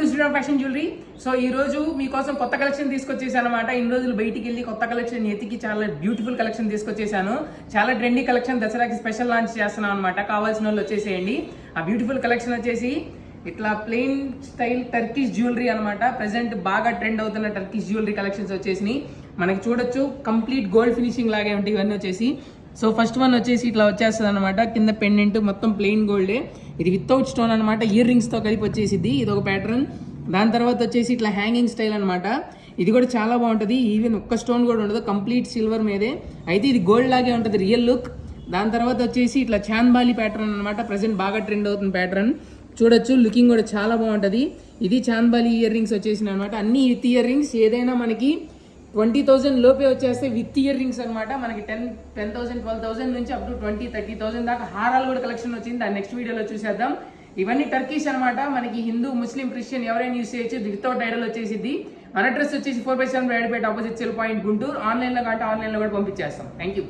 To Sriram fashion jewellery. So ఈ రోజు మీకోసం కొత్త కలెక్షన్ తీసుకొచ్చేసాను అనమాట. ఇన్ని రోజులు బయటికి వెళ్ళి కొత్త కలెక్షన్ ఎతికి చాలా బ్యూటిఫుల్ కలెక్షన్ తీసుకొచ్చేసాను. చాలా ట్రెండీ కలెక్షన్, దసరాకి స్పెషల్ లాంచ్ చేస్తున్నాం అనమాట. కావాల్సిన వాళ్ళు వచ్చేసేయండి. ఆ బ్యూటిఫుల్ కలెక్షన్ వచ్చేసి ఇట్లా ప్లెయిన్ స్టైల్ టర్కిష్ జ్యువెలరీ అనమాట. ప్రెసెంట్ బాగా ట్రెండ్ అవుతున్న టర్కిష్ జ్యువెలరీ కలెక్షన్స్ వచ్చేసి మనకి చూడొచ్చు. కంప్లీట్ గోల్డ్ ఫినిషింగ్ లాగే ఉంటాయి ఇవన్నీ వచ్చేసి. సో ఫస్ట్ వన్ వచ్చేసి ఇట్లా వచ్చేస్తుంది అనమాట. కింద పెండెంట్ మొత్తం ప్లెయిన్ గోల్డే. ఇది వితౌట్ స్టోన్ అనమాట, ఇయర్ రింగ్స్ తో కలిపి వచ్చేసింది. ఇది ఒక ప్యాటర్న్. దాని తర్వాత వచ్చేసి ఇట్లా హ్యాంగింగ్ స్టైల్ అనమాట. ఇది కూడా చాలా బాగుంటుంది. ఈవెన్ ఒక్క స్టోన్ కూడా ఉండదు, కంప్లీట్ సిల్వర్ మీదే. అయితే ఇది గోల్డ్ లాగే ఉంటుంది రియల్ లుక్. దాని తర్వాత వచ్చేసి ఇట్లా చాంద్బాలి ప్యాటర్న్ అనమాట. ప్రెసెంట్ బాగా ట్రెండ్ అవుతుంది ప్యాటర్న్. చూడొచ్చు, లుకింగ్ కూడా చాలా బాగుంటుంది. ఇది చాంద్బాలి ఇయర్ రింగ్స్ వచ్చేసిన అనమాట. అన్ని విత్ ఇయర్ రింగ్స్. ఏదైనా మనకి 20,000 లోపే వచ్చేస్తే విత్ ఇయర్ రింగ్స్ అనమాట. మనకి 10,000 12,000 నుంచి అప్ టు 20,000 30,000 దాకా హారాలు కూడా కలెక్షన్ వచ్చింది. దాన్ని నెక్స్ట్ వీడియోలో చూసేద్దాం. ఇవన్నీ టర్కిష్ అనమాట. మనకి హిందూ, ముస్లిం, క్రిస్టియన్ ఎవరైనా యూస్ చేయొచ్చు. వితౌట్ ఐడల్ వచ్చేసింది. మన అడ్రస్ వచ్చేసి 4/7 రైడ్పేట ఆపోజిట్ సెల్ పాయింట్ గుంటూరు. ఆన్లైన్లో కంటే ఆన్లైన్లో కూడా పంపించేస్తాం. Thank you.